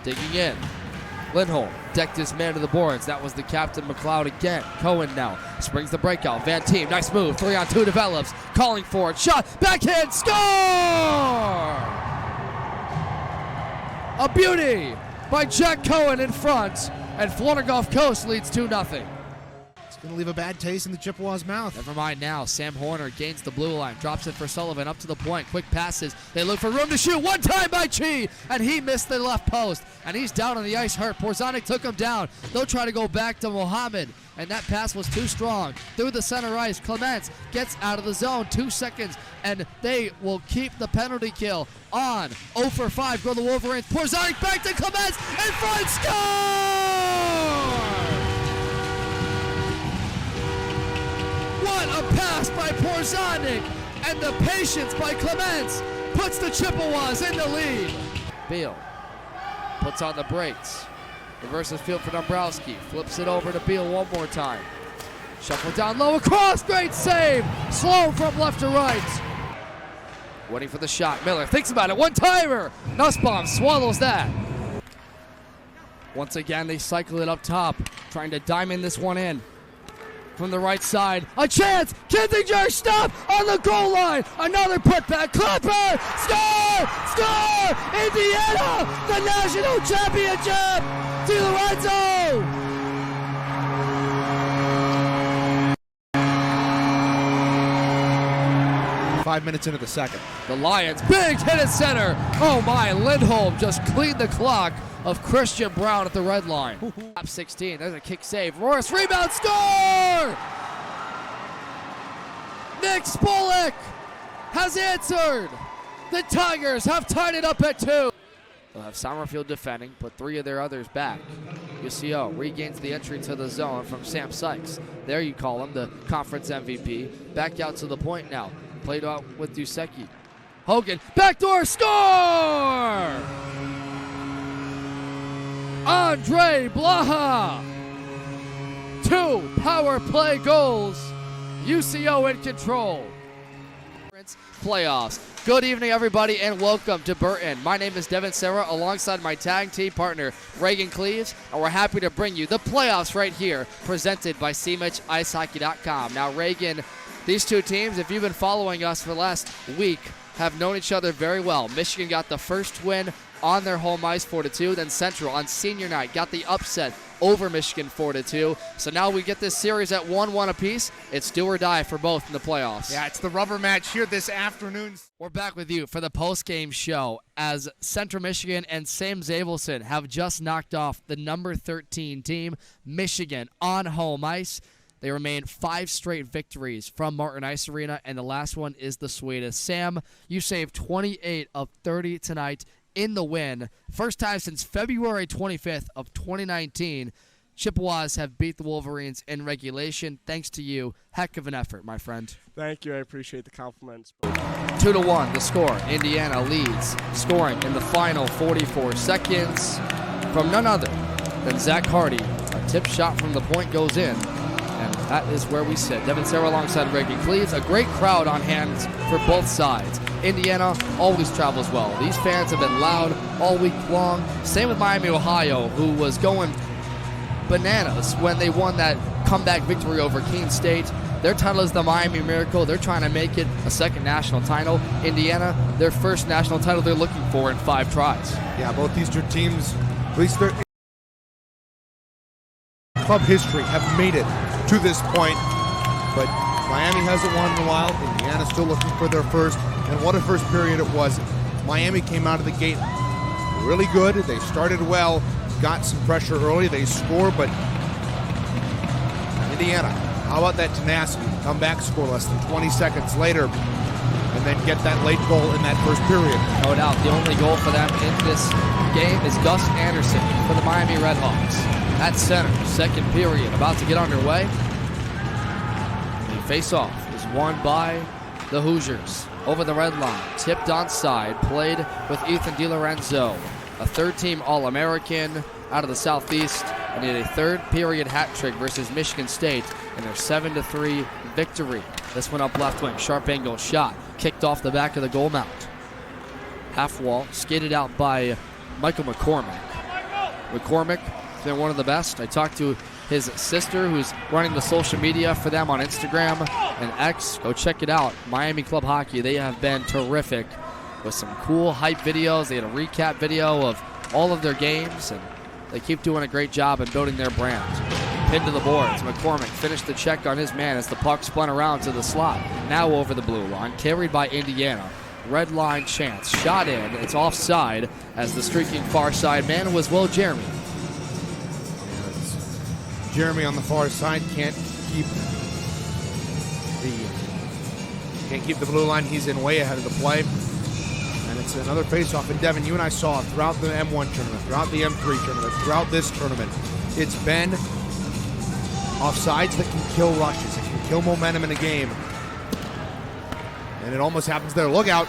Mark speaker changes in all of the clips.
Speaker 1: Digging in. Lindholm decked his man to the boards. That was the captain, McLeod again. Cohen now springs the breakout. Van Team, nice move. 3-on-2 develops. Calling for it. Shot. Backhand. Score! A beauty by Jack Cohen in front. And Florida Gulf Coast leads 2-0.
Speaker 2: Going to leave a bad taste in the Chippewas' mouth.
Speaker 1: Never mind now. Sam Horner gains the blue line. Drops it for Sullivan up to the point. Quick passes. They look for room to shoot. One time by Chi. And he missed the left post. And he's down on the ice hurt. Porzanic took him down. They'll try to go back to Mohammed. And that pass was too strong. Through the center ice. Clements gets out of the zone. 2 seconds. And they will keep the penalty kill on. 0 for 5. Go the Wolverines. Porzanic back to Clements. In front. Score! What a pass by Porzanic, and the patience by Clements puts the Chippewas in the lead. Beal puts on the brakes, reverses field for Dombrowski, flips it over to Beal one more time. Shuffle down low across, great save. Slow from left to right. Waiting for the shot, Miller thinks about it, one-timer. Nussbaum swallows that. Once again, they cycle it up top, trying to diamond this one in. From the right side, a chance, Kinzinger stop on the goal line, another putback, Clipper, score, score, Indiana, the national championship, DiLorenzo.
Speaker 2: Five minutes into the second.
Speaker 1: The Lions, big hit at center, oh my, Lindholm just cleaned the clock of Christian Brown at the red line. Top 16, there's a kick save. Morris, rebound, score! Nick Spolik has answered. The Tigers have tied it up at 2. They'll have Summerfield defending, put 3 of their others back. UCO regains the entry to the zone from Sam Sykes. There you call him, the conference MVP. Back out to the point now. Played out with Dusecki. Hogan, backdoor, score! Andre Blaha. 2 power play goals. UCO in control. Playoffs. Good evening, everybody, and welcome to Burton. My name is Devin Serra, alongside my tag team partner, Reagan Cleaves, and we're happy to bring you the playoffs right here, presented by SeaMitchIceHockey.com. Now, Reagan, these two teams, if you've been following us for the last week, have known each other very well. Michigan got the first win on their home ice 4-2. Then Central on senior night got the upset over Michigan 4-2. So now we get this series at 1-1 apiece. It's do or die for both in the playoffs.
Speaker 2: Yeah, it's the rubber match here this afternoon.
Speaker 1: We're back with you for the post-game show as Central Michigan and Sam Zabelson have just knocked off the number 13 team, Michigan, on home ice. They remain 5 straight victories from Martin Ice Arena, and the last one is the sweetest. Sam, you saved 28 of 30 tonight in the win. First time since February 25th of 2019. Chippewas have beat the Wolverines in regulation. Thanks to you. Heck of an effort, my friend.
Speaker 3: Thank you. I appreciate the compliments.
Speaker 1: 2-1, the score. Indiana leads, scoring in the final 44 seconds from none other than Zach Hardy. A tip shot from the point goes in. And that is where we sit. Devin Serra alongside Reagan Cleaves. A great crowd on hand for both sides. Indiana always travels well. These fans have been loud all week long. Same with Miami, Ohio, who was going bananas when they won that comeback victory over Keene State. Their title is the Miami Miracle. They're trying to make it a second national title. Indiana, their first national title they're looking for in 5 tries.
Speaker 2: Yeah, both these two teams, at least their club history, have made it to this point, but Miami hasn't won in a while. Indiana's still looking for their first, and what a first period it was. Miami came out of the gate really good. They started well, got some pressure early, they score, but Indiana, how about that tenacity? Come back, score less than 20 seconds later, and then get that late goal in that first period.
Speaker 1: No doubt, the only goal for them in this game is Gus Anderson for the Miami Redhawks. At center, second period, about to get underway. The face-off is won by the Hoosiers. Over the red line, tipped onside, played with Ethan DiLorenzo, a third-team All-American out of the Southeast, and he had a third-period hat trick versus Michigan State in their 7-3 victory. This one up left wing, sharp angle shot, kicked off the back of the goal mount. Half wall, skated out by Michael McCormick. McCormick has been one of the best. I talked to his sister, who's running the social media for them on Instagram and X. Go check it out. Miami Club Hockey, they have been terrific with some cool hype videos. They had a recap video of all of their games, and they keep doing a great job in building their brand. Pinned to the boards. McCormick finished the check on his man as the puck spun around to the slot. Now over the blue line, carried by Indiana. Red line chance. Shot in. It's offside as the streaking far side man was Will Jeremy.
Speaker 2: Jeremy on the far side can't keep the blue line. He's in way ahead of the play. And it's another faceoff. And Devin, you and I saw throughout the M1 tournament, throughout the M3 tournament, throughout this tournament, it's been offsides that can kill rushes. It can kill momentum in a game. And it almost happens there. Look out.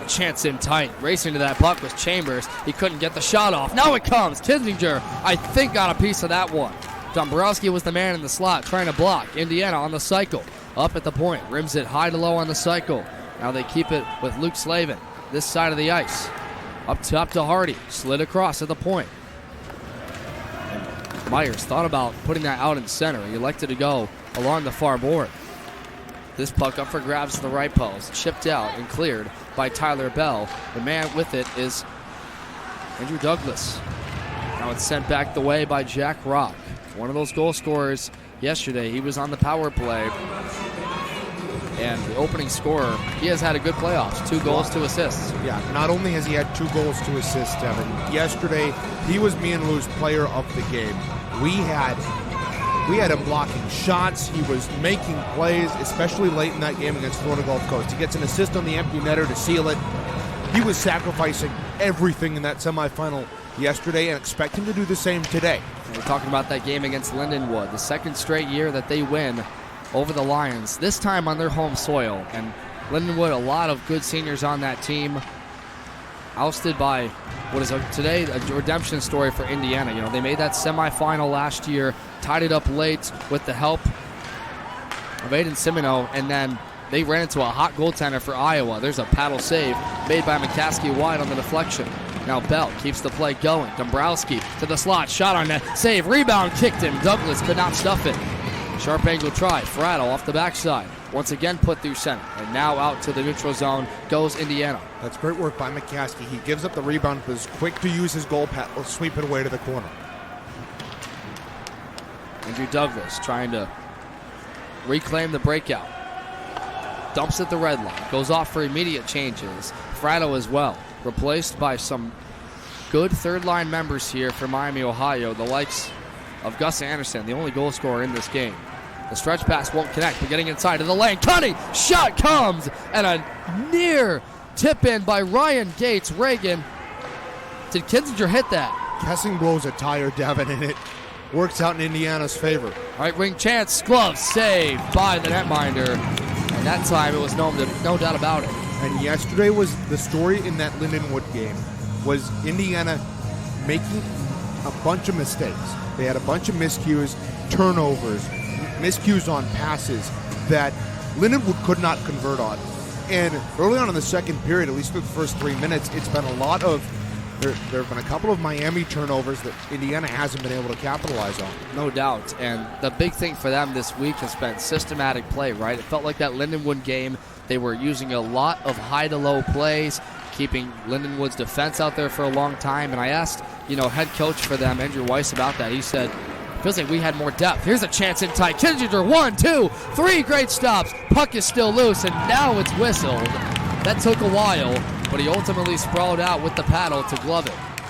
Speaker 1: Chance in tight. Racing to that puck was Chambers. He couldn't get the shot off. Now it comes. Kissinger, I think, got a piece of that one. Dombrowski was the man in the slot trying to block. Indiana on the cycle. Up at the point. Rims it high to low on the cycle. Now they keep it with Luke Slavin. This side of the ice. Up top to Hardy. Slid across at the point. And Myers thought about putting that out in center. He elected to go along the far board. This puck up for grabs to the right post. Chipped out and cleared by Tyler Bell. The man with it is Andrew Douglas. Now it's sent back the way by Jack Rock. One of those goal scorers yesterday. He was on the power play. And the opening scorer, he has had a good playoffs. 2 goals, 2 assists.
Speaker 2: Yeah, not only has he had 2 goals, 2 assists, Devin. Yesterday, he was me and Lou's player of the game. We had him blocking shots. He was making plays, especially late in that game against Florida Gulf Coast. He gets an assist on the empty netter to seal it. He was sacrificing everything in that semifinal yesterday, and expect him to do the same today.
Speaker 1: And we're talking about that game against Lindenwood, the second straight year that they win over the Lions, this time on their home soil. And Lindenwood, a lot of good seniors on that team, ousted by what is today a redemption story for Indiana. You know, they made that semifinal last year, tied it up late with the help of Aiden Simino, and then they ran into a hot goaltender for Iowa. There's a paddle save made by McCaskey wide on the deflection. Now Bell keeps the play going. Dombrowski to the slot, shot on net, save, rebound, kicked him. Douglas could not stuff it. Sharp angle try, Frattle off the backside. Once again put through center, and now out to the neutral zone goes Indiana.
Speaker 2: That's great work by McCaskey. He gives up the rebound, but is quick to use his goal paddle, sweep it away to the corner.
Speaker 1: Andrew Douglas trying to reclaim the breakout. Dumps at the red line, goes off for immediate changes. Fratto as well, replaced by some good third-line members here for Miami, Ohio, the likes of Gus Anderson, the only goal scorer in this game. The stretch pass won't connect, but getting inside of the lane. Cunning, shot comes, and a near tip-in by Ryan Gates. Reagan, did Kissinger hit that?
Speaker 2: Kessing blows a tire, Devin, and it works out in Indiana's favor.
Speaker 1: Right wing chance, glove saved by the netminder. And that time it was no doubt about it.
Speaker 2: And yesterday was the story in that Lindenwood game, was Indiana making a bunch of mistakes. They had a bunch of miscues, turnovers, miscues on passes that Lindenwood could not convert on. And early on in the second period, at least for the first 3 minutes, it's been a lot of, there have been a couple of Miami turnovers that Indiana hasn't been able to capitalize on.
Speaker 1: No doubt. And the big thing for them this week has been systematic play, right? It felt like that Lindenwood game, they were using a lot of high to low plays, keeping Lindenwood's defense out there for a long time. And I asked, head coach for them, Andrew Weiss, about that. He said, feels like we had more depth. Here's a chance in tight. Kissinger, 1, 2, 3 great stops. Puck is still loose, and now it's whistled. That took a while, but he ultimately sprawled out with the paddle to glove it.